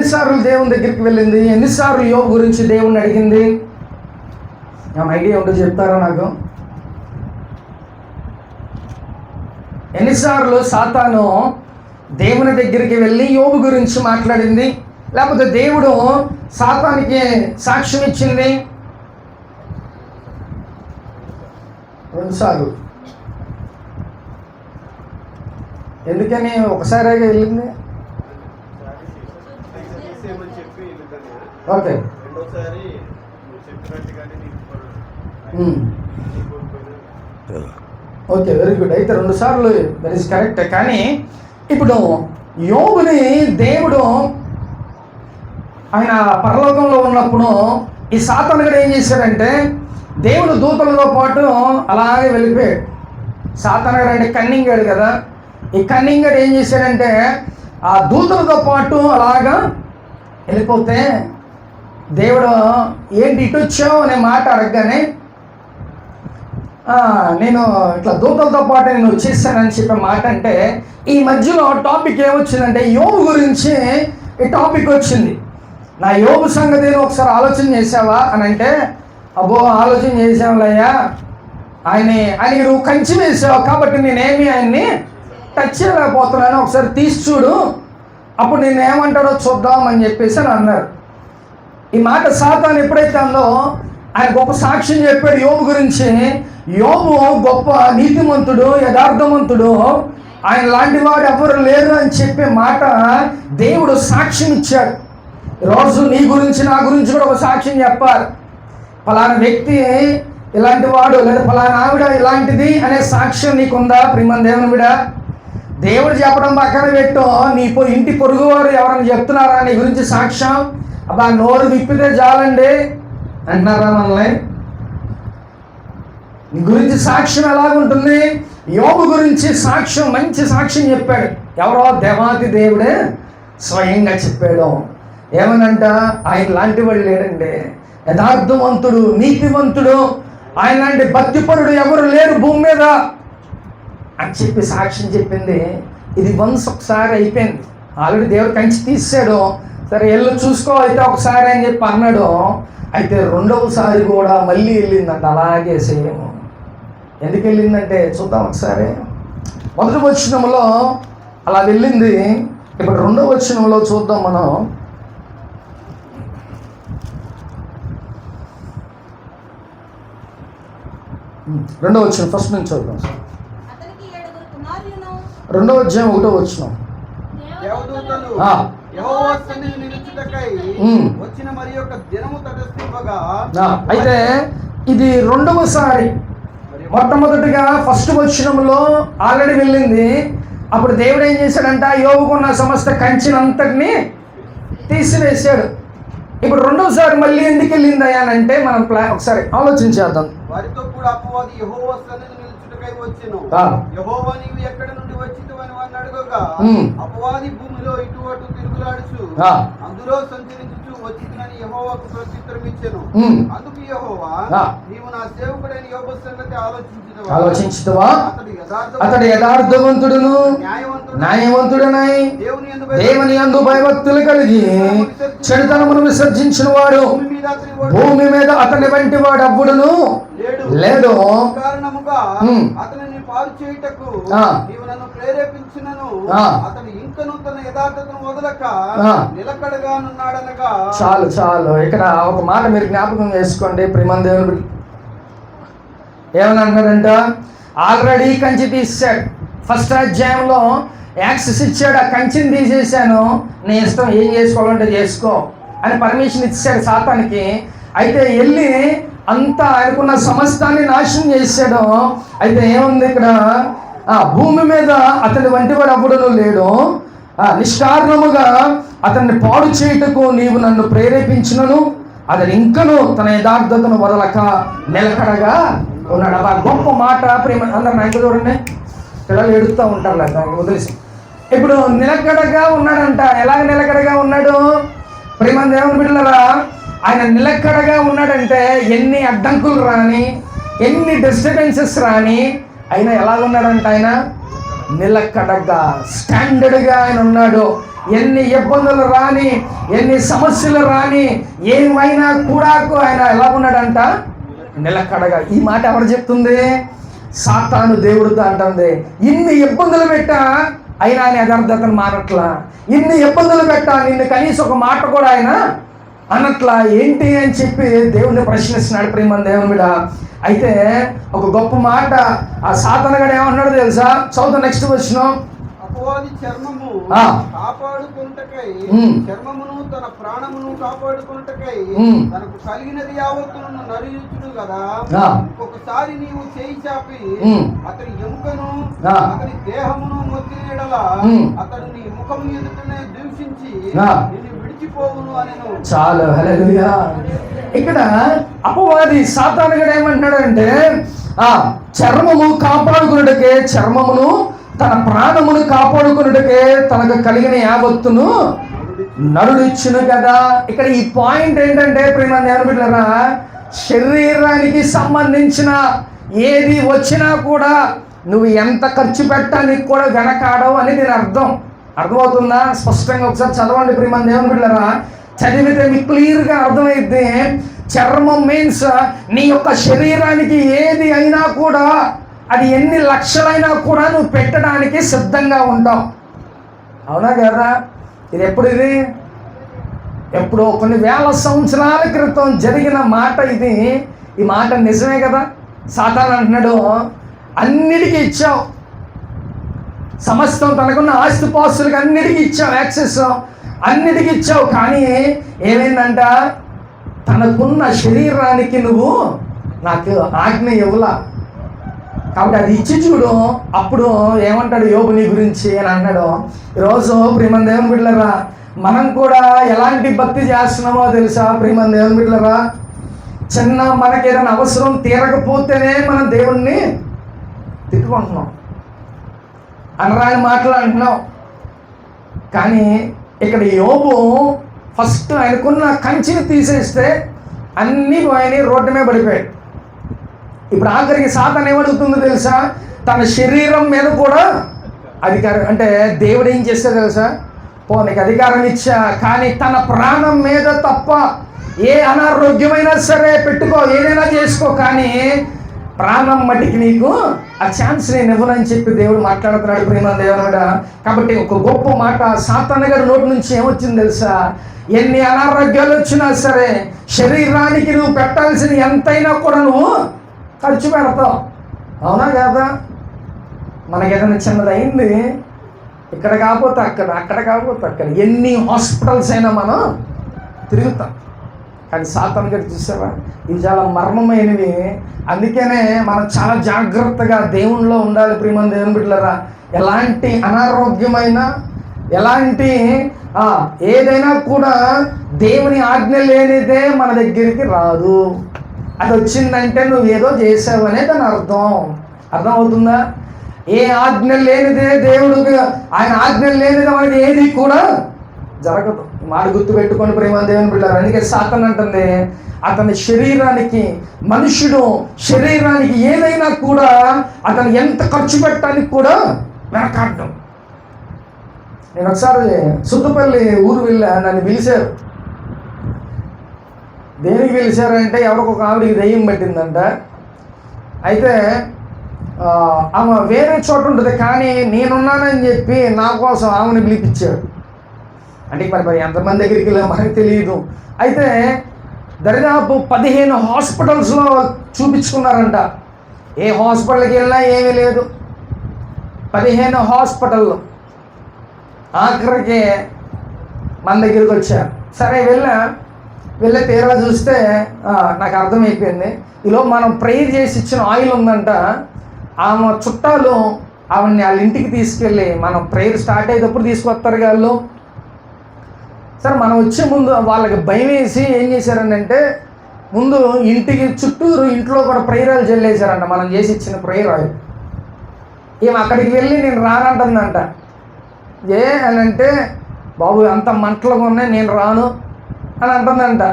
ఎన్నిసార్లు దేవుని దగ్గరికి వెళ్ళింది, ఎన్నిసార్లు యోబు గురించి దేవుణ్ణి అడిగింది? ఐడియా ఉంటే చెప్తారా నాకు? ఎన్నిసార్లు సాతాను దేవుని దగ్గరికి వెళ్ళి యోబు గురించి మాట్లాడింది, లేకపోతే దేవుడు సాతానికి సాక్ష్యం ఇచ్చింది? 2 సార్లు. ఎందుకని ఒకసారిగా వెళ్ళింది? Okay, okay, very good. అయితే 2 సార్లు దట్ ఈస్ కరెక్ట్. కానీ ఇప్పుడు యోబుని దేవుడు ఆయన పరలోకంలో ఉన్నప్పుడు ఈ సాతాను కూడా ఏం చేశాడంటే, దేవుడు దూతలతో పాటు అలాగే వెళ్ళిపోయాడు. సాతాను గారు అంటే కన్నింగ్ గాడు కదా, ఈ కన్నింగ్ గాడు ఏం చేశాడంటే ఆ దూతలతో పాటు అలాగా వెళ్ళిపోతే దేవుడు ఏంటి ఇటు వచ్చావు అనే మాట అడగగానే, నేను ఇట్లా దూతలతో పాటు నేను వచ్చేసానని చెప్పే మాట అంటే, ఈ మధ్యలో టాపిక్ ఏమొచ్చిందంటే యోబు గురించి ఈ టాపిక్ వచ్చింది. నా యోబు సంగతి ఒకసారి ఆలోచన చేసావా అని అంటే, అబ్బో ఆలోచన చేసావులయ్యా, ఆయనకి నువ్వు కంచి వేసావు కాబట్టి నేనేమి ఆయన్ని టచ్ చేయలేకపోతున్నాను, ఒకసారి తీసి చూడు, అప్పుడు నేను ఏమంటాడో చూద్దాం అని చెప్పేసి అని అన్నారు. ఈ మాట సాతాను ఎప్పుడైతే అందో, ఆయన గొప్ప సాక్ష్యం చెప్పాడు యోబు గురించి. యోబు గొప్ప నీతిమంతుడు, యథార్థవంతుడు, ఆయన లాంటి వాడు ఎవరు లేరు అని చెప్పే మాట దేవుడు సాక్ష్యం ఇచ్చాడు. ఈరోజు నీ గురించి నా గురించి కూడా ఒక సాక్ష్యం చెప్పాలి. ఫలానా వ్యక్తి ఇలాంటి వాడు, లేదా ఫలానా ఆవిడ ఇలాంటిది అనే సాక్ష్యం నీకుందా? ప్రియమైన దేవుని బిడ్డ, దేవుడు చెప్పడం పక్కన పెట్టు, నీ ఇంటి పొరుగు వారు ఎవరైనా చెప్తున్నారా నీ గురించి సాక్ష్యం? అబ్బా నోరు విప్పితే చాలండి అంటున్నారా మనల్ని? నీ గురించి సాక్ష్యం ఎలాగుంటుంది? యోబు గురించి సాక్ష్యం, మంచి సాక్ష్యం చెప్పాడు. ఎవరో దేవాది దేవుడే స్వయంగా చెప్పాడు. ఏమనంట, ఆయన లాంటి వాడు లేడండి, యథార్థవంతుడు, నీతివంతుడు, ఆయన లాంటి భక్తిపరుడు ఎవరు లేరు భూమి మీద అని చెప్పి సాక్ష్యం చెప్పింది. ఇది వన్స్ ఒకసారి అయిపోయింది, ఆల్రెడీ దేవుడు కంచి తీసాడు. సరే ఎల్లు చూసుకో అయితే ఒకసారి అని చెప్పి అన్నాడు. అయితే 2వసారి కూడా మళ్ళీ వెళ్ళిందంట అలాగే సేమ్. ఎందుకు వెళ్ళిందంటే చూద్దాం ఒకసారి. 1వ వచనంలో అలా వెళ్ళింది, ఇప్పుడు 2వ వచనంలో చూద్దాం మనం. 2వ వచనం ఫస్ట్ నుంచి చూద్దాం. 2వ అధ్యాయం 1వ వచనం. అయితే ఇది 2వసారి. మొట్టమొదటిగా ఫస్ట్ వచనంలో ఆల్రెడీ వెళ్ళింది. అప్పుడు దేవుడు ఏం చేశాడంట, యోబుకున్న సమస్త కంచినంతటిని తీసివేశాడు. ఇప్పుడు 2వసారి మళ్ళీ ఎందుకు వెళ్ళింది అయ్యానంటే మనం ఒకసారి ఆలోచించేద్దాం. వారితో కూడా అపవాది యెహోవా సన్నిధిని నిలుచుటకై వచ్చెను. యెహోవా నీవు ఎక్కడ నుండి వచ్చితివని వారిని అడగగా, అపవాది భూమిలో ఇటు అటు తిరుగులాడుచు అందులో సంచరించుచు వచ్చితినని యెహోవాకు ప్రత్యుత్తరం ఇచ్చెను. అందుకు యెహోవా, నీవు నా సేవకుడైన యోబు సంగతి ఆలోచించుదువా? అతడు యథార్థవంతుడును న్యాయవంతుడనై దేవుని యందు భయభక్తులు కలిగి చెడుతనమును విసర్జించిన వాడు, భూమి మీద అతని వంటి వాడు అవ్వుడును లేడు. కారణముగా అతనిని పాడు చేయుటకు నీవు నన్ను ప్రేరేపించినను, అతను ఇంకను తన యథార్థతను వదలక నిలకడగా ఉన్నాడనగా. చాలు చాలు, ఇక్కడ ఒక మాట మీరు జ్ఞాపకం చేసుకోండి. ప్రియమైన దేవుడు ఏమని అంటాడంట, ఆల్రెడీ కంచి తీసాడు. ఫస్ట్ అధ్యాయంలో యాక్సెస్ ఇచ్చాడు, ఆ కంచిని తీసేసాను, నీ ఇష్టం ఏం చేసుకోవాలంటే చేసుకో అని పర్మిషన్ ఇచ్చాడు సాతానికి. అయితే వెళ్ళి అంతా ఆయనకున్న సమస్తాన్ని నాశనం చేశాడు. అయితే ఏముంది ఇక్కడ, భూమి మీద అతని వంటి వాడు అవ్వడను లేడు, నిష్కారణముగా అతన్ని పాడు చేయుటకు నీవు నన్ను ప్రేరేపించినను, అతను ఇంకను తన యథార్థతను వదలక నిలకడగా ఉన్నాడు. అబ్బా గొప్ప మాట. ప్రేమ అందరు నాకు చూడండి, పిల్లలు ఎడుతూ ఉంటారు లేదా వదిలేసి. ఇప్పుడు నిలకడగా ఉన్నాడంట. ఎలాగ నిలకడగా ఉన్నాడు? ప్రేమ దేవుని బిడ్డలారా, ఆయన నిలకడగా ఉన్నాడంటే ఎన్ని అడ్డంకులు రాని, ఎన్ని డిస్టర్బెన్సెస్ రాని, అయినా ఎలాగున్నాడంట, ఆయన నిలకడగా స్టాండర్డ్గా ఆయన ఉన్నాడు. ఎన్ని ఇబ్బందులు రాని, ఎన్ని సమస్యలు రాని, ఏమైనా కూడా ఆయన ఎలా ఉన్నాడంట? నిలకడగా. ఈ మాట ఎవరు చెప్తుంది? సాతాను దేవుడితో అంటుంది. ఇన్ని ఇబ్బందులు పెట్టా అయినా ఆయన యథార్థతను మారట్లా, ఇన్ని ఇబ్బందులు పెట్టా నిన్ను కనీసం ఒక మాట కూడా ఆయన అన్నట్లా, ఏంటి అని చెప్పి దేవుడిని ప్రశ్నిస్తున్నాడు. ప్రేమ దేవుని మీద. అయితే ఒక గొప్ప మాట ఆ సాతానుగాడు ఏమన్నాడు తెలుసా? చదువు నెక్స్ట్ వచ్చిన. అపవాది చర్మము కాపాడుకొనుటకై, చర్మమును తన ప్రాణమును కాపాడుకొనుటకై తనకు కలిగినది యావత్తును నరియుచుడు కదా. ఒకసారి నీవు చేయి చాపి అతని ఎముకను అతని దేహమును మొత్తినెడల అతడు నీ ముఖము ఎదుటనే దూషించి నిన్ను విడిచిపోవును అనెను. చాలు. హల్లెలూయా. ఇక్కడ అపవాది సాతానుగాడు ఏమంటున్నాడంటే, చర్మము కాపాడుకున్నటకే, చర్మమును తన ప్రాణమును కాపాడుకున్నటకే తనకు కలిగిన యావత్తును నరుడిచ్చును కదా. ఇక్కడ ఈ పాయింట్ ఏంటంటే ప్రేమ దేవుని బిడ్డలారా, శరీరానికి సంబంధించిన ఏది వచ్చినా కూడా నువ్వు ఎంత ఖర్చు పెట్టడానికి కూడా వెనకాడవు అని దీని అర్థమవుతుందా? స్పష్టంగా ఒకసారి చదవండి ప్రేమ దేవుని బిడ్డలారా. చదివితే మీకు క్లియర్గా అర్థమైద్ది. చర్మం మీన్స్ నీ యొక్క శరీరానికి ఏది అయినా కూడా, అది ఎన్ని లక్షలైనా కూడా నువ్వు పెట్టడానికి సిద్ధంగా ఉంటావు. అవునా కదా? ఇది ఎప్పుడో కొన్ని వేల సంవత్సరాల క్రితం జరిగిన మాట ఇది. ఈ మాట నిజమే కదా? సాతాను అంటున్నాడు, అన్నిటికీ ఇచ్చావు, సమస్తం తనకున్న ఆస్తిపాస్తులకు అన్నిటికీ ఇచ్చావు, యాక్సెస్ అన్నిటికీ ఇచ్చావు, కానీ ఏమైందంట? తనకున్న శరీరానికి నువ్వు నాకు ఆజ్ఞ ఇవ్వలా. కాబట్టి అది ఇచ్చి చూడు, అప్పుడు ఏమంటాడు యోబు నీ గురించి అని అన్నాడు. ఈరోజు ప్రేమ దేవుని బిడ్డలారా, మనం కూడా ఎలాంటి భక్తి చేస్తున్నామో తెలుసా? ప్రేమ దేవుని బిడ్డలారా, చిన్న మనకి ఏదైనా అవసరం తీరకపోతేనే మనం దేవుణ్ణి తిట్టుకుంటున్నాం, అనరాని మాటలు అంటున్నాం. కానీ ఇక్కడ యోబు ఫస్ట్ ఆయనకున్న కంచిని తీసేస్తే అన్నీ పోయినాయి, రోడ్డు మీద పడిపోయాడు. ఇప్పుడు ఆఖరికి సాతాను ఏమడుగుతుందో తెలుసా? తన శరీరం మీద కూడా అధికారం, అంటే దేవుడు ఏం చేస్తే తెలుసా? నీకు అధికారం ఇచ్చా, కానీ తన ప్రాణం మీద తప్ప ఏ అనారోగ్యమైనా సరే పెట్టుకో, ఏదైనా చేసుకో, కానీ ప్రాణం మట్టికి నీకు ఆ ఛాన్స్ నేను ఇవ్వనని చెప్పి దేవుడు మాట్లాడుతున్నాడు ప్రేమ దేవుడు. కాబట్టి ఒక గొప్ప మాట సాతాను గారి నోటి నుంచి ఏమొచ్చింది తెలుసా? ఎన్ని అనారోగ్యాలు వచ్చినా సరే శరీరానికి నువ్వు పెట్టాల్సిన ఎంతైనా కూడా నువ్వు ఖర్చు పెడతావు. అవునా కదా? మనకి ఏదైనా చిన్నది అయింది, ఇక్కడ కాకపోతే అక్కడ, అక్కడ కాకపోతే అక్కడ, ఎన్ని హాస్పిటల్స్ అయినా మనం తిరుగుతాం. కానీ సాతాను గారు చూసావా, ఇవి చాలా మర్మమైనవి. అందుకనే మనం చాలా జాగ్రత్తగా దేవునిలో ఉండాలి ప్రియమ దేవుని బిడ్డలారా. ఎలాంటి అనారోగ్యమైన, ఎలాంటి ఏదైనా కూడా దేవుని ఆజ్ఞ లేనిదే మన దగ్గరికి రాదు. అది వచ్చిందంటే నువ్వు ఏదో చేసావు అనే దాని అర్థమవుతుందా? ఏ ఆజ్ఞ లేనిదే దేవుడు, ఆయన ఆజ్ఞ లేనిదే మనకి ఏది కూడా జరగదు. మాట గుర్తు పెట్టుకొని ప్రేమ దేవుని బిడ్డలారా. అందుకే సాతాను అంటుంది, అతని శరీరానికి, మనుషుడు శరీరానికి ఏదైనా కూడా అతను ఎంత ఖర్చు పెట్టడానికి కూడా వెనకాడడం. నేను ఒకసారి సుత్తపల్లి ఊరు వెళ్ళా, నన్ను పిలిచారు. దేనికి పిలిచారంటే ఎవరికి ఒక ఆవిడికి దెయ్యం పట్టిందంట. అయితే ఆమె వేరే చోట ఉంటుంది, కానీ నేనున్నానని చెప్పి నా కోసం ఆమెను పిలిపించాడు. అంటే మరి ఎంతమంది దగ్గరికి వెళ్ళా మనకు తెలియదు. అయితే దరిదాపు 15 హాస్పిటల్స్లో చూపించుకున్నారంట. ఏ హాస్పిటల్కి వెళ్ళినా ఏమీ లేదు. 15 హాస్పిటల్లో ఆఖరికి మన దగ్గరికి వచ్చారు. సరే వెళ్ళే తీరా చూస్తే నాకు అర్థమైపోయింది. ఈలో మనం ప్రేయర్ చేసి ఇచ్చిన ఆయిల్ ఉందంట. ఆమె చుట్టాలు ఆవిడ్ని వాళ్ళ ఇంటికి తీసుకెళ్ళి, మనం ప్రేయర్ స్టార్ట్ అయ్యేటప్పుడు తీసుకొస్తారు వాళ్ళు. సరే మనం వచ్చే ముందు వాళ్ళకి భయం వేసి ఏం చేశారంటే, ముందు ఇంటికి చుట్టూరు ఇంట్లో కూడా ప్రేయర్లు చెల్లేశారంట, మనం చేసి ఇచ్చిన ప్రేయర్ ఆయిల్. ఏం అక్కడికి వెళ్ళి నేను రానంటుందంట. అని అంటే, బాబు అంత మంటలుగా ఉన్నాయి, నేను రాను అని అంటుందంట.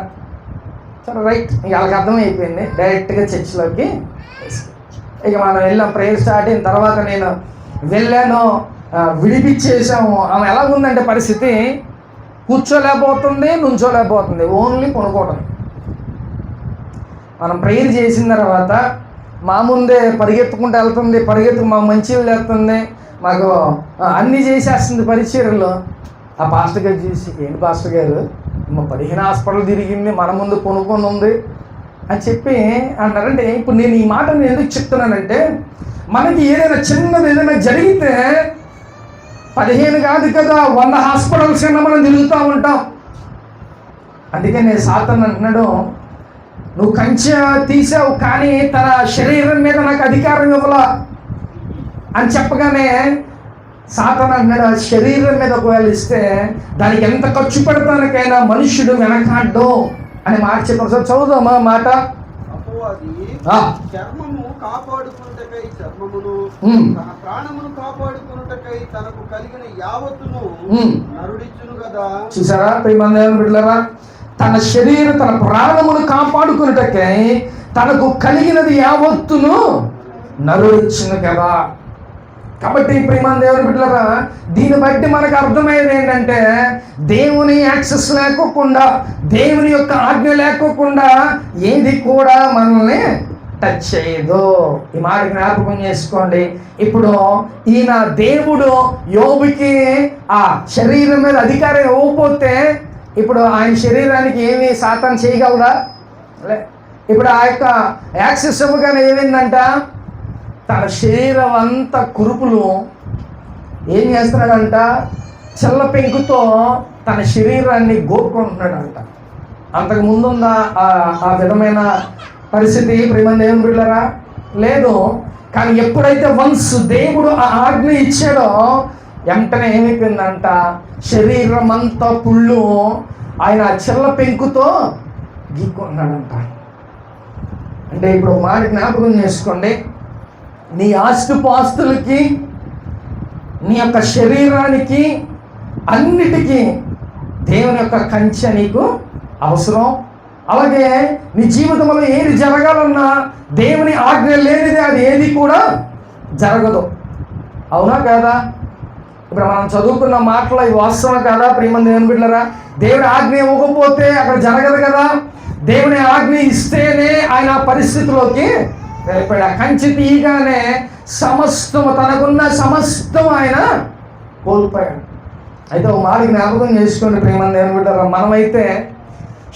సరే రైట్, ఇక వాళ్ళకి అర్థమైపోయింది. డైరెక్ట్గా చర్చిలోకి ఇక మనం వెళ్ళాం. ప్రేయర్ స్టార్ట్ అయిన తర్వాత నేను వెళ్ళాను, విడిపించేసాము. ఆమె ఎలా ఉందంటే పరిస్థితి, కూర్చోలేకపోతుంది, నుంచోలేకపోతుంది, ఓన్లీ కొనుక్కోవటం. మనం ప్రేయర్ చేసిన తర్వాత మా ముందే పరిగెత్తుకుంటూ వెళ్తుంది, మా మంచిలు లేస్తుంది, మాకు అన్నీ చేసేస్తుంది పరిచర్యలు. ఆ పాస్టర్ గారు చూసి, ఏంటి పాస్టర్ గారు, మా 15 హాస్పిటల్ తిరిగింది, మన ముందు కొనుక్కొని ఉంది అని చెప్పి అంటారంటే, ఇప్పుడు నేను ఈ మాట ఎందుకు చెప్తున్నానంటే, మనకి ఏదైనా జరిగితే 15 కాదు కదా, 100 హాస్పిటల్స్ అయినా మనం తిరుగుతూ ఉంటాం. అందుకే నేను సాతాను అంటున్నాడు, నువ్వు కంచె తీసావు కానీ తన శరీరం మీద నాకు అధికారం ఇవ్వలా అని చెప్పగానే సాతాను అంటున్నాడు, ఆ శరీరం మీద ఒకవేళ ఇస్తే దానికి ఎంత ఖర్చు పెడతానికైనా మనుష్యుడు వెనకాడ్డు అని మాట చెప్పారు. సార్ చదువుదామా మాట. చర్మము కాపాడుకున్నటకై చర్మమును, తన ప్రాణమును కాపాడుకున్నటకై తనకు కలిగిన యావత్తును నరుడిచ్చును కదా. చూసారా ప్రియమైన బిడ్డలారా, తన శరీరం తన ప్రాణమును కాపాడుకున్నటకై తనకు కలిగినది యావత్తును నరుడిచ్చును కదా. కాబట్టి ప్రియమైన దేవుని బిడ్డలారా, దీన్ని బట్టి మనకు అర్థమయ్యేది ఏంటంటే, దేవుని యాక్సెస్ లేకోకుండా, దేవుని యొక్క ఆజ్ఞ లేకోకుండా ఏది కూడా మనల్ని టచ్ చేయదు. ఈ మాట జ్ఞాపకం చేసుకోండి. ఇప్పుడు ఈయన దేవుడు యోబుకి ఆ శరీరం మీద అధికారం ఇవ్వకపోతే ఇప్పుడు ఆయన శరీరానికి ఏమి సాతాను చేయగలదా? ఇప్పుడు ఆ యొక్క యాక్సెస్ ఇవ్వగానే ఏమైందంట, తన శరీరం అంతా కురుపులు ఏం చేస్తున్నాడంట, చల్ల పెంకుతో తన శరీరాన్ని గోక్కుంటున్నాడంట. అంతకు ముందుందా ఆ విధమైన పరిస్థితి ప్రియమైన దేవుని బిడ్డలారా? లేదు. కానీ ఎప్పుడైతే వన్స్ దేవుడు ఆ ఆజ్ఞ ఇచ్చాడో వెంటనే ఏమైపోయిందంట, శరీరం అంతా పుళ్ళు ఆయన చెల్ల పెంకుతో గీక్కుంటున్నాడంట. అంటే ఇప్పుడు మాట జ్ఞాపకం చేసుకోండి, నీ ఆస్తుపాస్తులకి, నీ యొక్క శరీరానికి, అన్నిటికీ దేవుని యొక్క కంచె నీకు అవసరం. అలాగే నీ జీవితంలో ఏది జరగాలన్నా దేవుని ఆజ్ఞ లేనిది అది ఏది కూడా జరగదు. అవునా కాదా? ఇప్పుడు మనం చదువుకున్న మాటలు ఇవి వాస్తవం కదా ప్రియమైన దేవుని బిడ్డలారా? దేవుని ఆజ్ఞ ఇవ్వకపోతే అక్కడ జరగదు కదా. దేవుని ఆజ్ఞ ఇస్తేనే ఆయన పరిస్థితిలోకి వెళ్ళిపోయాడు. ఆ కంచె తీయగానే సమస్తం, తనకున్న సమస్తం ఆయన కోల్పోయాడు. అయితే ఒక మాట జ్ఞాపకం చేసుకోండి ప్రియమైన దేవుని బిడ్డలారా, మనమైతే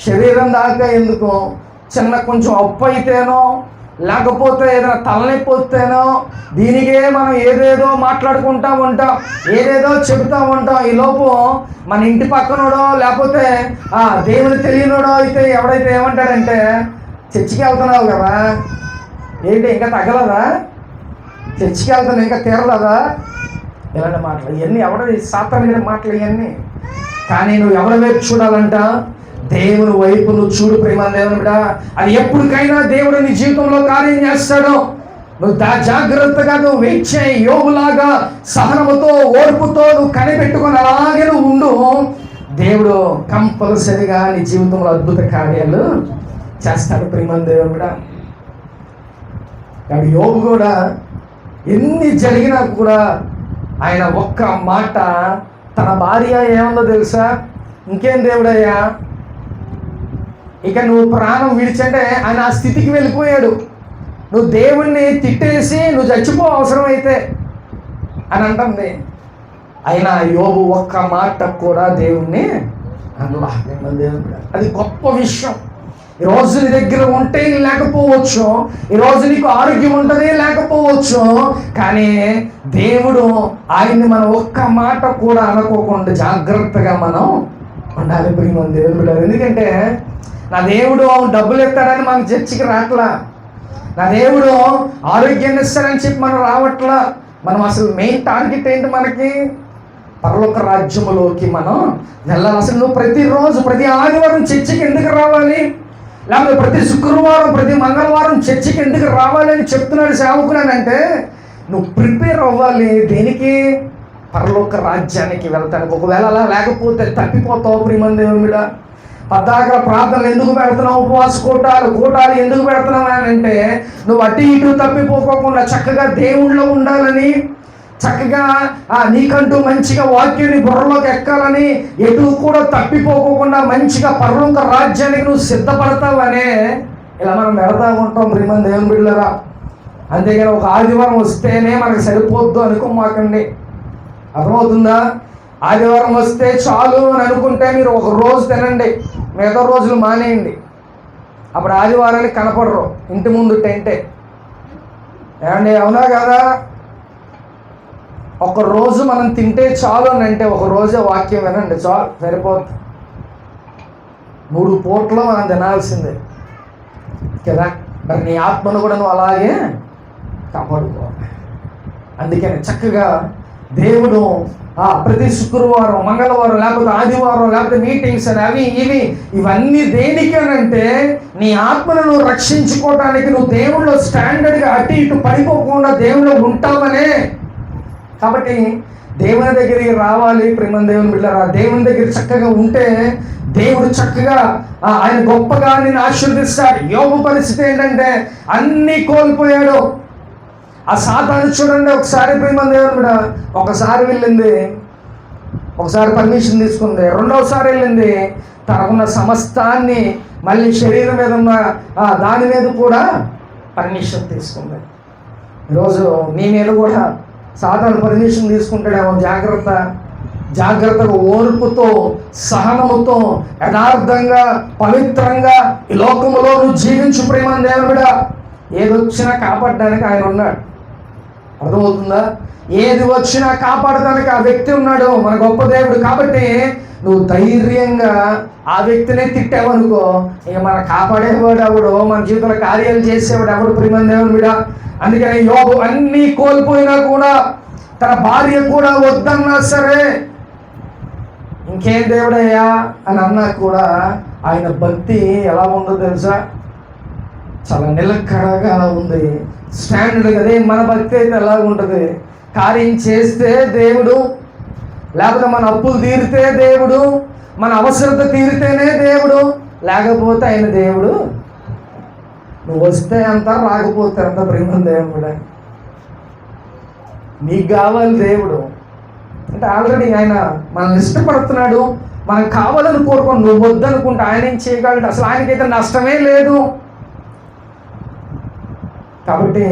శరీరం దాకా ఎందుకు, చిన్న కొంచెం అప్పు అయితేనో లేకపోతే ఏదైనా తలనొప్పి వస్తేనో దీనికే మనం ఏదేదో మాట్లాడుకుంటూ ఉంటాం, ఏదేదో చెబుతూ ఉంటాం. ఈ లోపు మన ఇంటి పక్కనోడో లేకపోతే దేవుని తెలియనోడో అయితే ఎవడైతే ఏమంటాడంటే, చర్చికి వెళ్తున్నావు కదా, ఏంటి ఇంకా తగ్గలదా, చర్చికి వెళ్తాను ఇంకా తీరలేదా, ఇలాంటి మాటలు ఇవన్నీ ఎవడ సాతాను మాటలు ఇవన్నీ. కానీ నువ్వు ఎవరి వైపు చూడాలంట, దేవుని వైపు నువ్వు చూడు ప్రియమైన దేవుని బిడ్డ. అది ఎప్పటికైనా దేవుడు నీ జీవితంలో కార్యం చేస్తాడు. నువ్వు జాగ్రత్తగా నువ్వు వెయిట్ చేయి. యోబులాగా సహనముతో, ఓర్పుతో నువ్వు కనిపెట్టుకొని అలాగే నువ్వు ఉండు. దేవుడు కంపల్సరిగా నీ జీవితంలో అద్భుత కార్యాలు చేస్తాడు ప్రియమైన దేవుని బిడ్డ. కానీ యోబు కూడా ఎన్ని జరిగినా కూడా ఆయన ఒక్క మాట, తన భార్య ఏముందో తెలుసా, ఇంకేం దేవుడయ్యా, ఇక నువ్వు ప్రాణం విడిచంటే ఆయన ఆ స్థితికి వెళ్ళిపోయాడు. నువ్వు దేవుణ్ణి తిట్టేసి నువ్వు చచ్చిపో అవసరమైతే అని అంటుంది. అయినా యోబు ఒక్క మాట కూడా దేవుణ్ణి అనలా. అది గొప్ప విషయం. ఈరోజు నీ దగ్గర ఉంటే లేకపోవచ్చు, ఈరోజు నీకు ఆరోగ్యం ఉంటుంది లేకపోవచ్చు, కానీ దేవుడు ఆయన్ని మనం ఒక్క మాట కూడా అనుకోకుండా జాగ్రత్తగా మనం ఉండాలి ప్రియమైన దేవుని బిడ్డలు. ఎందుకంటే నా దేవుడు డబ్బులు ఇస్తాడని మనం చర్చికి రావట్లా, నా దేవుడు ఆరోగ్యాన్ని ఇస్తాడని చెప్పి మనం రావట్లా. మనం అసలు మెయిన్ టార్గెట్ ఏంటి, మనకి పరలోక రాజ్యములోకి మనం వెళ్ళాలి. అసలు నువ్వు ప్రతిరోజు ప్రతి ఆదివారం చర్చికి ఎందుకు రావాలి, లేకపోతే ప్రతి శుక్రవారం ప్రతి మంగళవారం చర్చికి ఎందుకు రావాలి అని చెప్తున్నాడు సేవకుడు అని అంటే, నువ్వు ప్రిపేర్ అవ్వాలి దేనికి, పరలోక రాజ్యానికి వెళ్తానికి. ఒకవేళ అలా లేకపోతే తప్పిపోతావు ప్రియమైన దేవుని మీద. పద్దాకల ప్రార్థనలు ఎందుకు పెడుతున్నావు, ఉపవాస కూటాలు ఎందుకు పెడుతున్నావు అని అంటే, నువ్వు అటు ఇటు తప్పిపోకుండా చక్కగా దేవుళ్ళో ఉండాలని, చక్కగా నీకంటూ మంచిగా వాక్యాన్ని బుర్రలోకి ఎక్కాలని ఎటు కూడా తప్పిపోకుండా మంచిగా పరలోక రాజ్యానికి నువ్వు సిద్ధపడతావనే ఇలా మనం వెళతా ఉంటాం ప్రియమైన దేవుని బిడ్డలారా. అంతేగాని ఒక ఆదివారం వస్తేనే మనకు సరిపోద్దు అనుకోమాకండి. అర్థమవుతుందా? ఆదివారం వస్తే చాలు అని అనుకుంటే మీరు ఒక రోజు తినండి, మిగతా రోజులు మానేయండి. అప్పుడు ఆదివారానికి కనపడరు, ఇంటి ముందు టెంటే. ఏమండి, అవునా కదా? ఒక రోజు మనం తింటే చాలు అని అంటే ఒక రోజే వాక్యం వినండి చాలు, సరిపోతుంది. 3 పూటలు మనం తినాల్సిందే కదా. మరి నీ ఆత్మను కూడా నువ్వు అలాగే కాపాడుకోవాలి. అందుకని చక్కగా దేవుడు ప్రతి శుక్రవారం, మంగళవారం, లేకపోతే ఆదివారం, లేకపోతే మీటింగ్స్ అని అవి ఇవన్నీ దేనికేనంటే నీ ఆత్మను నువ్వు రక్షించుకోవడానికి, నువ్వు దేవుళ్ళు స్టాండర్డ్గా అటు ఇటు పడిపోకుండా దేవుళ్ళు ఉంటావనే. కాబట్టి దేవుని దగ్గరికి రావాలి ప్రేమ దేవుని బిడ్డలారా. దేవుని దగ్గర చక్కగా ఉంటే దేవుడు చక్కగా ఆయన గొప్పగా నిన్ను ఆశీర్వదిస్తాడు. యోబు పరిస్థితి ఏంటంటే అన్నీ కోల్పోయాడు. ఆ సాతాను చూడండి, ఒకసారి ప్రేమ దేవుని బిడ్డ ఒకసారి వెళ్ళింది, ఒకసారి పర్మిషన్ తీసుకుంది, రెండవసారి వెళ్ళింది, తనకున్న సమస్తాన్ని మళ్ళీ శరీరం మీద ఉన్న దాని మీద కూడా పర్మిషన్ తీసుకుంది. ఈరోజు నీ మీద కూడా సాతాను పర్మిషన్ తీసుకుంటాడేమో. జాగ్రత్తగా ఓర్పుతో, సహనముతో, యథార్థంగా, పవిత్రంగా ఈ లోకములో నువ్వు జీవించు ప్రేమ దేవుని బిడ్డ. ఏది వచ్చినా కాపాడడానికి ఆయన ఉన్నాడు. అర్థమవుతుందా? ఏది వచ్చినా కాపాడడానికి ఆ వ్యక్తి ఉన్నాడు, మన గొప్ప దేవుడు. కాబట్టి నువ్వు ధైర్యంగా ఆ వ్యక్తినే తిట్టావనుకో, ఇక మన కాపాడేవాడు ఎవడు, మన జీవితంలో కార్యాలు చేసేవాడు ఎవడు ప్రేమ దేవుని బిడ్డ. అందుకని యోబు అన్నీ కోల్పోయినా కూడా, తన భార్య కూడా వద్దన్నా సరే, ఇంకేం దేవుడయ్యా అని అన్నా కూడా ఆయన భక్తి ఎలా ఉందో తెలుసా? చాలా నిలకడగా ఉంది, స్టాండర్డ్. అదే మన భక్తి అయితే ఎలా ఉంటుంది? కార్యం చేస్తే దేవుడు, లేకపోతే మన అప్పులు తీరితే దేవుడు, మన అవసరత తీరితేనే దేవుడు, లేకపోతే ఆయన దేవుడు. నువ్వు వస్తే అంత, రాకపోతే అంత ప్రేమ దేవుడు. నీకు కావాలి దేవుడు అంటే ఆల్రెడీ ఆయన మనల్ని ఇష్టపడుతున్నాడు, మనకు కావాలని కోరుకోండి. నువ్వు వద్దనుకుంటే ఆయన ఏం చేయగలడు? అసలు ఆయనకైతే నష్టమే లేదు. కాబట్టి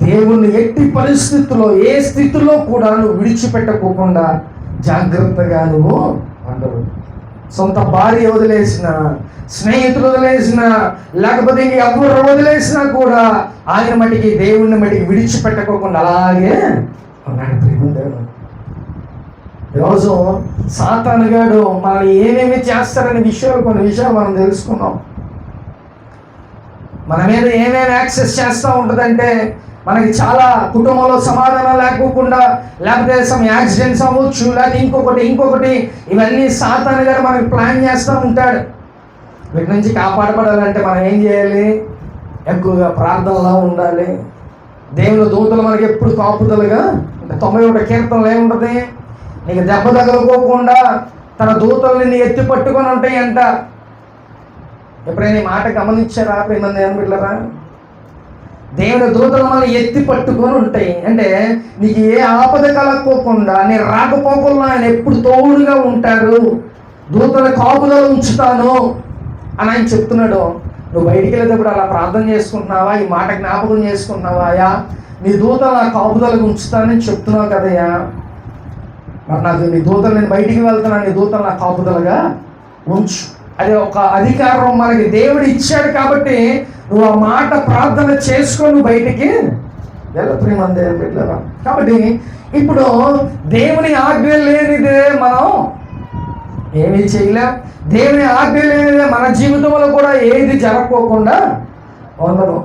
దేవుణ్ణి ఎట్టి పరిస్థితుల్లో, ఏ స్థితిలో కూడా నువ్వు విడిచిపెట్టకోకుండా జాగ్రత్తగా నువ్వు ఉండవు. సొంత భార్య వదిలేసిన, స్నేహితులు వదిలేసిన, లేకపోతే ఎవరు వదిలేసినా కూడా ఆయన మటుకి, దేవుణ్ణి మటుకి విడిచిపెట్టకోకుండా అలాగే ఉన్నాడు ప్రేమ దేవుడు. ఈరోజు సాతానుగాడు మనల్ని ఏమేమి చేస్తారనే విషయాలు, కొన్ని విషయాలు మనం తెలుసుకున్నాం. మన మీద ఏమేమి యాక్సెస్ చేస్తూ ఉంటుందంటే, మనకి చాలా కుటుంబంలో సమాధానం లేకోకుండా, లేకపోతే సమ్ యాక్సిడెంట్స్ అవ్వచ్చు, లేకపోతే ఇంకొకటి ఇవన్నీ సాతాను గారు మనకి ప్లాన్ చేస్తూ ఉంటాడు. వీటి నుంచి కాపాడబడాలంటే మనం ఏం చేయాలి? ఎక్కువగా ప్రార్థనలో ఉండాలి. దేవుని దూతలు మనకి ఎప్పుడు కాపుదలుగా. 91 కీర్తనలు ఏముంటుంది? నీకు దెబ్బ తగలుకోకుండా తన దూతలు నిన్ను ఎత్తి పట్టుకొని ఉంటాయి అంట. ఎప్పుడైనా ఈ మాట గమనించారా ప్రేమ దేవుని బిడ్డలారా? దేవుని దూతలు మనల్ని ఎత్తి పట్టుకొని ఉంటాయి అంటే నీకు ఏ ఆపద కలగకోకుండా, నీ రాకపోకుండా ఆయన ఎప్పుడు తోడుగా ఉంటారు. దూతల కాపుదల ఉంచుతాను అని ఆయన చెప్తున్నాడు. నువ్వు బయటికి వెళ్ళేటప్పుడు అలా ప్రార్థన చేసుకుంటున్నావా? ఈ మాట జ్ఞాపకం చేసుకుంటున్నావా? నీ దూతలు నా కాపుదలకు ఉంచుతానని చెప్తున్నావు కదయ్యా. మరి నాకు నీ దూతలు, నేను బయటికి వెళ్తున్నా, నీ దూతలు నా కాపుదలుగా ఉంచు. అది ఒక అధికారం మనకి దేవుడు ఇచ్చాడు. కాబట్టి నువ్వు ఆ మాట ప్రార్థన చేసుకొని నువ్వు బయటికి వెళ్ళ ప్రేమ దేవుని బిడ్డలారా. కాబట్టి ఇప్పుడు దేవుని ఆజ్ఞ లేనిదే మనం ఏమీ చేయలేం. దేవుని ఆజ్ఞ లేనిదే మన జీవితంలో కూడా ఏది జరగకోకుండా ఉండదు.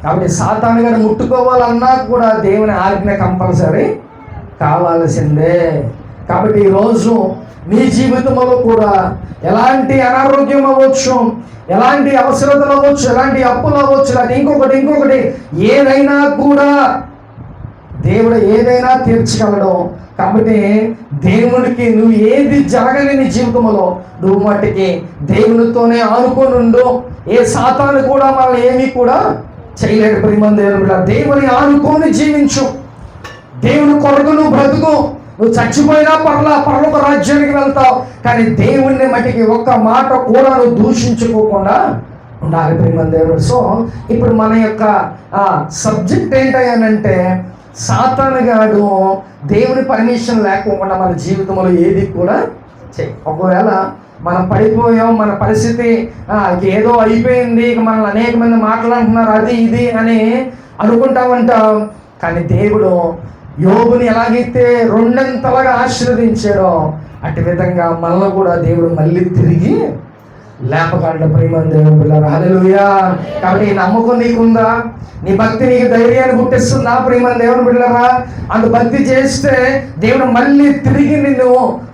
కాబట్టి సాతాను గారు ముట్టుకోవాలన్నా కూడా దేవుని ఆజ్ఞ కంపల్సరీ కావాల్సిందే. కాబట్టి ఈరోజు నీ జీవితంలో కూడా ఎలాంటి అనారోగ్యం అవ్వచ్చు, ఎలాంటి అవసరతలు అవ్వచ్చు, ఎలాంటి అప్పులు అవ్వచ్చు, లేదా ఇంకొకటి ఏదైనా కూడా దేవుడు ఏదైనా తీర్చగలడు. కాబట్టి దేవునికి నువ్వు ఏది జరగని నీ జీవితంలో నువ్వు మట్టికి దేవునితోనే ఆనుకొని ఉండు. ఏ సాతాను కూడా మనల్ని ఏమీ కూడా చేయలేడు ప్రియమైన దేవుని. దేవుని ఆనుకొని జీవించు. దేవుని కొరకు నువ్వు బ్రతుకు, నువ్వు చచ్చిపోయినా పరలోక రాజ్యానికి వెళ్తావు, కానీ దేవుణ్ణి మట్టికి ఒక్క మాట కూడా నువ్వు దూషించుకోకుండా ఉండాలి ప్రియమైన దేవుడు. సో ఇప్పుడు మన యొక్క సబ్జెక్ట్ ఏంటంటే, సాతాను గాడు దేవుని పర్మిషన్ లేకుండా మన జీవితంలో ఏది కూడా చేయి. ఒకవేళ మనం పడిపోయాం, మన పరిస్థితి ఏదో అయిపోయింది, ఇక మనల్ని అనేక మంది మాట్లాడుతున్నారు అది ఇది అని అనుకుంటా ఉంటాం. కానీ దేవుడు యోబుని ఎలాగైతే రెండంతలుగా ఆశీర్వదించాడో అటు విధంగా మనల్ని కూడా దేవుడు మళ్ళీ తిరిగి లేపగలడు ప్రియమైన దేవుని బిడ్డలారా. హల్లెలూయా. కాబట్టి ఈ నమ్మకం నీకుందా? నీ భక్తి నీకు ధైర్యాన్ని పుట్టిస్తుందా ప్రియమైన దేవుని బిడ్డలారా? అంత భక్తి చేస్తే దేవుడు మళ్ళీ తిరిగి నిన్ను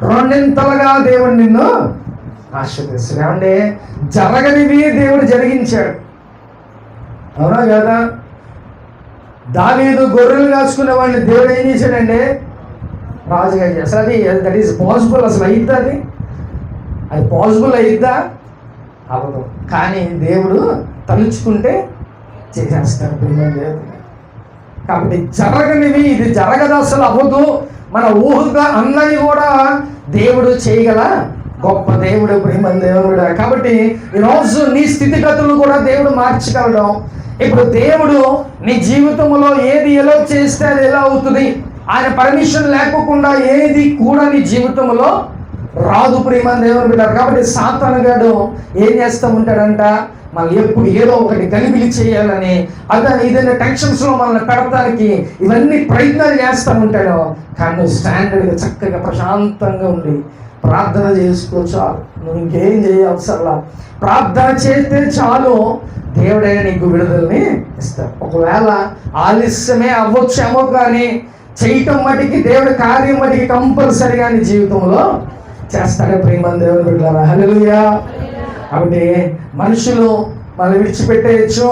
రెండింతలుగా దేవుడు నిన్ను ఆశీర్వదిస్తాడు. ఏమంటే జరగనివి దేవుడు జరిగించాడు, అవునా కదా? దావీదు గొర్రెలు కాచుకునే వాడిని దేవుడు ఏం చేశాడండి? రాజుగా చేస్తాడు. అది దట్ ఈస్ పాసిబుల్? అసలు అయిద్దా? అది పాసిబుల్ అయిద్దా? అవ్వదు. కానీ దేవుడు తలుచుకుంటే చేసేస్తాడు ప్రియమైన దేవుడు. కాబట్టి జరగనివి ఇది జరగదు, అసలు అవ్వదు, మన ఊహగా అన్నది కూడా దేవుడు చేయగల గొప్ప దేవుడు ప్రియమైన దేవుడు. కాబట్టి ఈరోజు నీ స్థితిగతులు కూడా దేవుడు మార్చగలడం. ఇప్పుడు దేవుడు నీ జీవితంలో ఏది ఎలా చేస్తే అది ఎలా అవుతుంది, ఆయన పర్మిషన్ లేకుండా ఏది కూడా నీ జీవితంలో రాదు ప్రియమైన దేవుని బిడ్డ. కాబట్టి సాతాను గాడు ఏం చేస్తూ ఉంటాడంట, మనల్ని ఎప్పుడు ఏదో ఒకటి గలిబిలి చేయాలని, ఏదైనా టెన్షన్స్లో మనల్ని పెడతానికి ఇవన్నీ ప్రయత్నాలు చేస్తూ ఉంటాడు. కానీ నువ్వు స్టాండర్డ్గా చక్కగా ప్రశాంతంగా ఉండి ప్రార్థన చేసుకో చాలు, నువ్వు ఇంకేం చేయవసరలా. ప్రార్థన చేస్తే చాలు, దేవుడైనా నీకు విడుదలని ఇస్తాడు. ఒకవేళ ఆలస్యమే అవ్వచ్చేమో, కానీ చేయటం మటుకి దేవుడి కార్యం మటుకి కంపల్సరిగా నీ జీవితంలో చేస్తాడే ప్రియమైన దేవుని బిడ్డలారా. హల్లెలూయా. కాబట్టి మనుషులు మనల్ని విడిచిపెట్టేయచ్చు,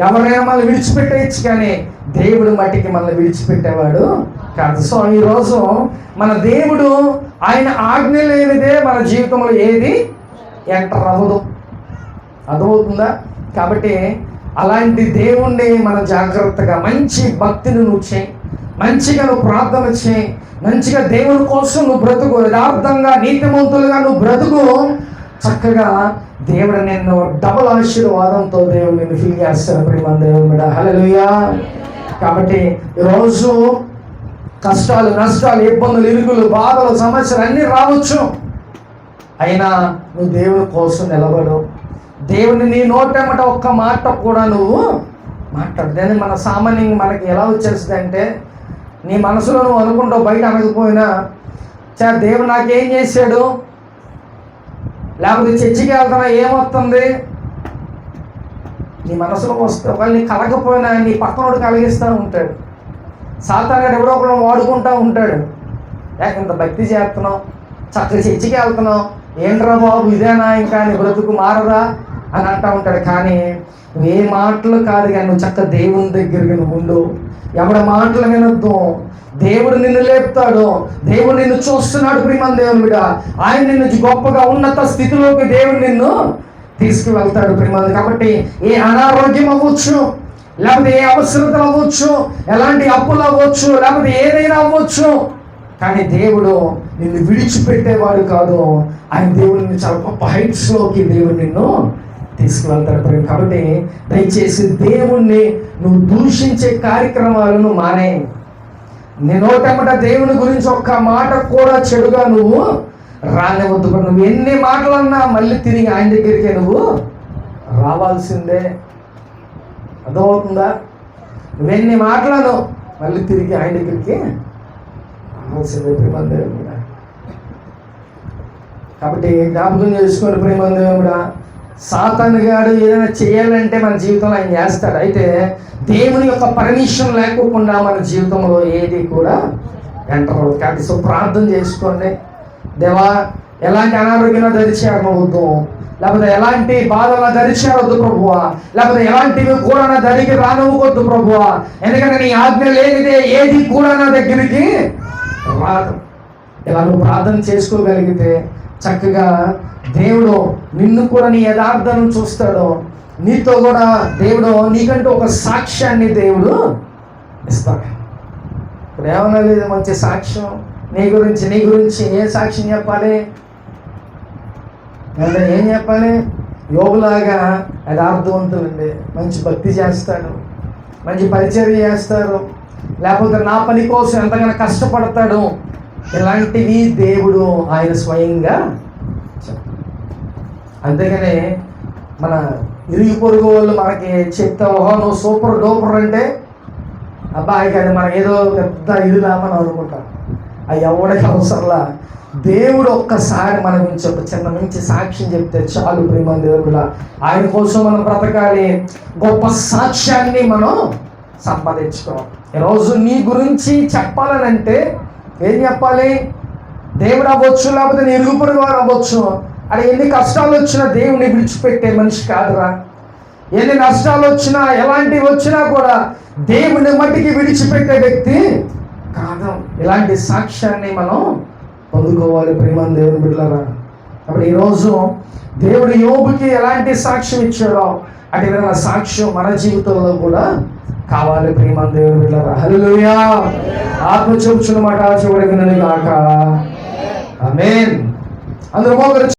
ఎవరైనా మనల్ని విడిచిపెట్టేయచ్చు, కానీ దేవుడు మట్టికి మనల్ని విడిచిపెట్టేవాడు కాదు. సో ఈరోజు మన దేవుడు ఆయన ఆజ్ఞ లేనిదే మన జీవితంలో ఏది ఎంటర్ అవ్వదు, అర్థమవుతుందా? కాబట్టి అలాంటి దేవుణ్ణి మనం జాగ్రత్తగా మంచి భక్తిని నువ్వు చేయి, మంచిగా నువ్వు ప్రార్థన చేయి, మంచిగా దేవుని కోసం నువ్వు బ్రతుకు, యథార్థంగా నీతిమంతులుగా నువ్వు బ్రతుకు. చక్కగా దేవుడు నిన్ను డబుల్ ఆశీర్వాదంతో దేవుడు నిన్ను ఫీల్ చేస్తాడు ప్రియమైన దేవుని బిడ్డ. హల్లెలూయా. కాబట్టి ఈరోజు కష్టాలు, నష్టాలు, ఇబ్బందులు, ఇరుకులు, బాధలు, సమస్యలు అన్నీ రావచ్చు, అయినా నువ్వు దేవుని కోసం నిలబడు. దేవుని నీ నోటెమ్మట ఒక్క మాట కూడా నువ్వు మాట్లాడు. దాన్ని మన సామాన్యంగా మనకి ఎలా వచ్చేస్తుంది అంటే, నీ మనసులో నువ్వు అనుకుంటావు, బయట అనకపోయినా, దేవుడు నాకేం చేశాడు, లేకపోతే చర్చికి వెళ్తున్నా ఏమొస్తుంది, నీ మనసులో వస్తే ఒకవేళ నీ కలగపోయినా నీ పక్కనోడు కలిగిస్తూ ఉంటాడు. సాతానుడు ఎవడో ఒకడు వాడుకుంటూ ఉంటాడు. ఇంత భక్తి చేస్తున్నావు, చక్కగా చర్చికి వెళ్తున్నావు, ఏంట్రా బాబు ఇదేనా, ఇంకా నీ బ్రతుకు మారదా అని అంటూ ఉంటాడు. కానీ నువ్వు ఏ మాటలు కాదు, కానీ నువ్వు చక్కగా దేవుని దగ్గరికి నువ్వు ఉండు, ఎవడ మాటలు వినొద్దు. దేవుడు నిన్ను లేపుతాడు, దేవుడు నిన్ను చూస్తున్నాడు ప్రియమైన దేవుని బిడ్డ. ఆయన నిన్ను గొప్పగా ఉన్నత స్థితిలోకి దేవుడు నిన్ను తీసుకువెళ్తాడు ప్రియమైన. కాబట్టి ఏ అనారోగ్యం అవ్వచ్చు, లేకపోతే ఏ అవసరతలు అవ్వచ్చు, ఎలాంటి అప్పులు అవ్వచ్చు, లేకపోతే ఏదైనా అవ్వచ్చు, కానీ దేవుడు నిన్ను విడిచిపెట్టేవాడు కాదు. ఆయన దేవుడు నిన్ను చాలా గొప్ప హైట్స్లోకి దేవుడు నిన్ను తీసుకువెళ్తాడు. కాబట్టి దయచేసి దేవుణ్ణి నువ్వు దూషించే కార్యక్రమాలను మానే. నీ నోటెమ్మట దేవుని గురించి ఒక్క మాట కూడా చెడుగా నువ్వు రానివద్దు. నువ్వు ఎన్ని మాటలన్నా మళ్ళీ తిరిగి ఆయన దగ్గరికే నువ్వు రావాల్సిందే, అర్థమవుతుందా? నువ్వెన్ని మాటలను మళ్ళీ తిరిగి ఆయన దగ్గరికి రావాల్సిందే ప్రేమ దేవుడా. కాబట్టి జ్ఞాపకం చేసుకొని ప్రేమ దేవుడా, సాతాను గాడు ఏదైనా చేయాలంటే మన జీవితంలో ఆయన చేస్తాడు. అయితే దేవుని యొక్క పర్మిషన్ లేకుండా మన జీవితంలో ఏది కూడా ఎంటర్ అవ్వదు. కాబట్టి సో ప్రార్థన చేసుకోండి, దేవా ఎలాంటి అనారోగ్యంలో దరిచేరవద్దు, లేకపోతే ఎలాంటి బాధల దరిచేరవద్దు ప్రభువా, లేకపోతే ఎలాంటివి కూడా నా దగ్గరికి రానివ్వద్దు ప్రభువా, ఎందుకంటే నీ ఆజ్ఞ లేనిదే ఏది కూడా నా దగ్గరికి రాదు. ఇలా నువ్వు ప్రార్థన చేసుకోగలిగితే చక్కగా దేవుడు నిన్ను కూడా నీ యథార్థను చూస్తాడు. నీతో కూడా దేవుడు నీకంటూ ఒక సాక్ష్యాన్ని దేవుడు ఇస్తాడు. ఇప్పుడు ఏమన్నా లేదు మంచి సాక్ష్యం నీ గురించి ఏ సాక్ష్యం చెప్పాలి? అంటే ఏం చెప్పాలి? యోగులాగా యథార్థవంతులండి, మంచి భక్తి చేస్తాడు, మంచి పరిచర్య చేస్తారు, లేకపోతే నా పని కోసం ఎంతగానో కష్టపడతాడు, ఇలాంటివి దేవుడు ఆయన స్వయంగా చెప్తాడు. అంతేగాని మన ఇరుగు పొరుగు వాళ్ళు మనకి చెప్తా ఓహో నువ్వు సూపర్ డూపర్ అంటే అబ్బాయి కానీ మనం ఏదో పెద్ద ఇదిలామని అనుకుంటాం. అవి ఎవడికి అవసరంలా. దేవుడు ఒక్కసారి మన గురించి ఒక చిన్న మంచి సాక్ష్యం చెప్తే చాలు ప్రియమైన దేవుడా. ఆయన కోసం మనం బ్రతకాలి, గొప్ప సాక్ష్యాన్ని మనం సంపాదించుకోవాలి. ఈరోజు నీ గురించి చెప్పాలనంటే ఏం చెప్పాలి? దేవుడు అవ్వచ్చు, లేకపోతే నీ ఇరుగు పొరుగు వారు అవ్వచ్చు. అది ఎన్ని కష్టాలు వచ్చినా దేవుని విడిచిపెట్టే మనిషి కాదురా. ఎన్ని నష్టాలు వచ్చినా ఎలాంటివి వచ్చినా కూడా దేవుని మట్టికి విడిచిపెట్టే వ్యక్తి కాదు. ఇలాంటి సాక్ష్యాన్ని మనం పొందుకోవాలి ప్రియమైన దేవుని బిడ్డలారా. అప్పుడు ఈరోజు దేవుడు యోబుకి ఎలాంటి సాక్ష్యం ఇచ్చాడో అటు విధంగా సాక్ష్యం మన జీవితంలో కూడా కావాలి ప్రియమైన దేవుని బిడ్డలారా. హల్లెలూయా. ఆత్మ చెప్పుచున్న మాట చివరికి వినను గాక. ఆమేన్. అందరూ